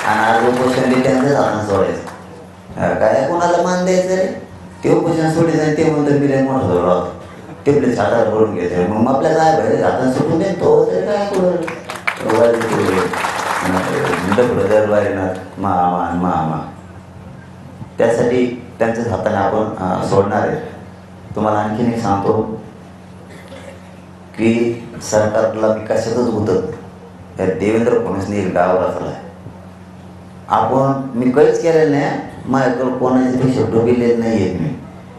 आणि आज उपोषण त्यांचं हातात सोडायचं. काय कोणाला मान द्यायचं रे? ते उपोषण सोडायचं आणि ते म्हणतात मी लय मोठा झालो होतो, टेपलेच हाताला भरून घ्यायचे. मग आपल्या काय बाहेर हातात सुटून देतो तरी काय करू दर बाहेरणार मा त्यासाठी त्यांच्याच हाताने आपण सोडणार आहे. तुम्हाला आणखीन एक सांगतो की सरकारला मी कशातच होतं त्या देवेंद्र फडणवीसने एक डाव रचला आहे. मी काहीच केलेलं नाही, माझ्याकडं कोणाचे पेक्षा डोबिलेलं नाही आहेत. मी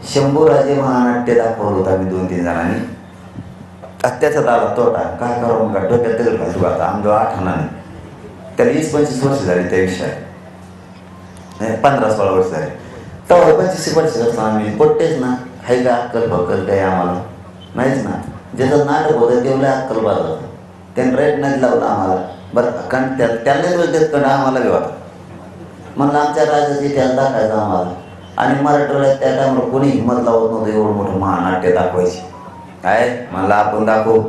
100 राजे महानाट्य दाखवलं होतं आम्ही 2-3 जणांनी. त्याच्यात आला तोटा काय करावं मग डोक्यात दगड घालतो आता आमच्या 8 आणाने त्याला 20-25 वर्ष झाली त्या विषयात 15-16 वर्ष झाले. तेव्हा 25 वर्ष असं आम्ही पट्टेच ना हाय का अक्कल फक्कल काही आम्हाला नाहीच ना. ज्याचं नाटक होतं तेवढं अक्कल बाद होतं. त्याने रेट नाही लावलं आम्हाला बरं कारण त्यांना रोज देत कारण आम्हाला बी होता. म्हणलं आमच्या राजाची त्याला दाखवायचं आम्हाला. आणि मराठवाड्यात त्या टायमाला कोणी हिंमत लावत नव्हतं एवढं मोठं महानाट्य दाखवायची. काय म्हणलं आपण दाखवू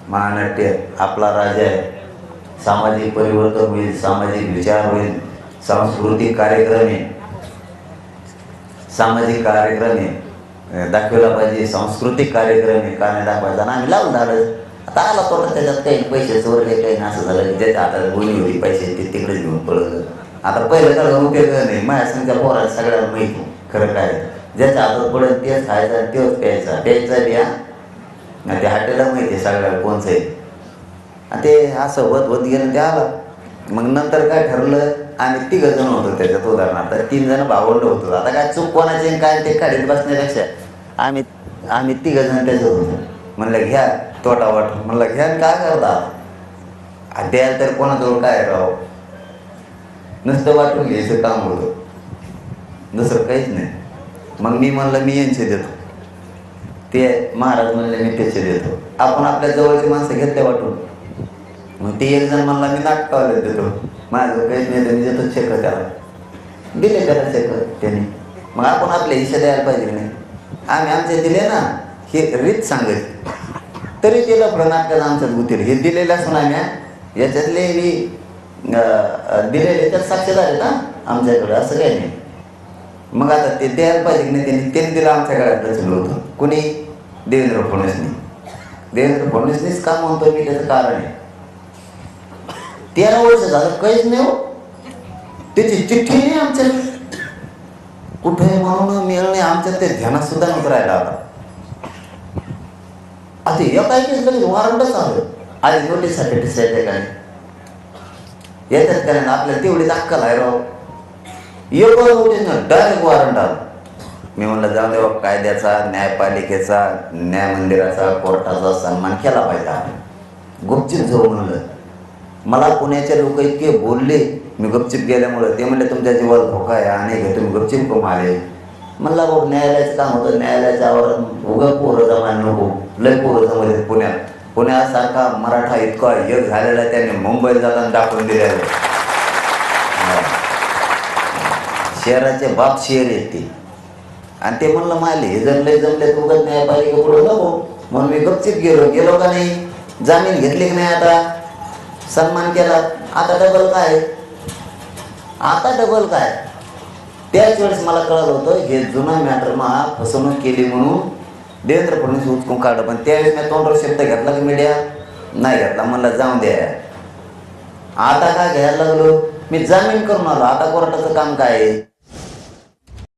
महानाट्य, आपला राजा आहे, सामाजिक परिवर्तन होईल, सामाजिक विचार होईल, सांस्कृतिक कार्यक्रम आहे, सामाजिक कार्यक्रम आहे दाखवायला पाहिजे, सांस्कृतिक कार्यक्रम आहे का नाही दाखवायचा. आणि आम्ही लावून झालं. आता आला तोटा त्याच्यात काही पैसे चोरले काही असं झालं की ज्याच्या हातात गोळी होती पैसे ते तिकडेच घेऊन पळलं. आता पहिलं काढून उपयोग नाही. माझ्या संख्या पोराला सगळ्यांना माहिती खरं काय. ज्याच्या हातात पडेल तेच खायचा आणि तेच प्यायचा बिया आणि ते हॉटेलला माहिती आहे सगळ्याला कोणचं आहे. आणि ते असं होत गेलं ते आलं. मग नंतर काय ठरलं आम्ही 3 जण होतो त्याच्यात. उदाहरणार्थ 3 जण भावंड होतो. आता काय चूक कोणाचे काय ते काढीत बसण्यापेक्षा आम्ही 3 जण त्याच्यात होतो. म्हणलं घ्या तोटा वाट. म्हणलं घ्या काय करता द्यायला तर कोणाजवळ काय राव नुसतं वाटून घ्यायचं काम होतं दुसरं काहीच नाही. मग मी म्हणलं मी यांचे देतो, ते महाराज म्हणले मी त्याचे देतो. आपण आपल्या जवळची माणसं घेतल्या वाटून. मग ते एक जण म्हणला मी नाटकावाले देतो, माझं काहीच नाही तर मी देतो चेक त्याला. दिले त्याला चेक त्यांनी. मग आपण आपले हिस्से द्यायला पाहिजे नाही. आम्ही आमचे दिले ना हे रीत सांगायची तरी ते लफडं नाटकाचं आमच्यात गुतील. हे दिलेलं असून आम्ही याच्यातले मी दिलेले त्यात साक्षीदार आहेत ना आमच्याकडं असं काही नाही. मग आता ते द्यायला पाहिजे नाही. त्यांनी दिलं आमच्या काळात रचलं होतं. कुणी? देवेंद्र फडणवीसनी. देवेंद्र फडणवीसनीच का म्हणतो मी त्याचं कारण आहे 13 वर्ष झालं काहीच नाही हो. त्याची चिठ्ठी नाही आमच्याकडे कुठे म्हणून मिळणे आमच्या ते ध्यानात सुद्धा नव्हतं राहिला. आता या काय केस वॉरंटच आलं आधी नोटीससाठी दिसायचं काय येतात का नाही आपल्याला तेवढीच अक्कल आहे राव. एक नोटीस ना डायरेक्ट वॉरंट आलं. मी म्हणलं जाऊ दे कायद्याचा न्यायपालिकेचा न्याय मंदिराचा कोर्टाचा सन्मान केला पाहिजे आपण. गुपचूप जाऊ म्हणलं. मला पुण्याचे लोक इतके बोलले मी गपचिप गेल्यामुळं. ते म्हणले तुमच्या जीवाला धोका आहे आणि तुम्ही गपचिप करून आले. म्हणला बघ न्यायालयाचं काम होतं न्यायालयाच्या आवरण उगा पोरं जमायला नको. लय पोरं जमायचे पुण्यासारखा मराठा इतका एक झालेला आहे त्याने मुंबईला जाताना दाखवून दिलेलं. शहराचे बाप शहर आहेत ते. आणि ते म्हणलं माले हे जर लय जमले तर उगाच न्यायपालिका पुढं नको म्हणून मी गपचिप गेलो का नाही. जामीन घेतली की नाही आता सन्मान केला. आता डबल काय त्याच वेळेस मला कळलं होतं हे जुना मॅटर फसवणूक केली म्हणून देवेंद्र फडणवीस उचकून काढलं. पण त्यावेळेस मी तोंडावर शब्द घेतला की मीडिया नाही घेतला. म्हणलं जाऊन द्या. आता काय घ्यायला लागलो मी जामीन करून आलो. आता कोर्टाचं काम काय आहे.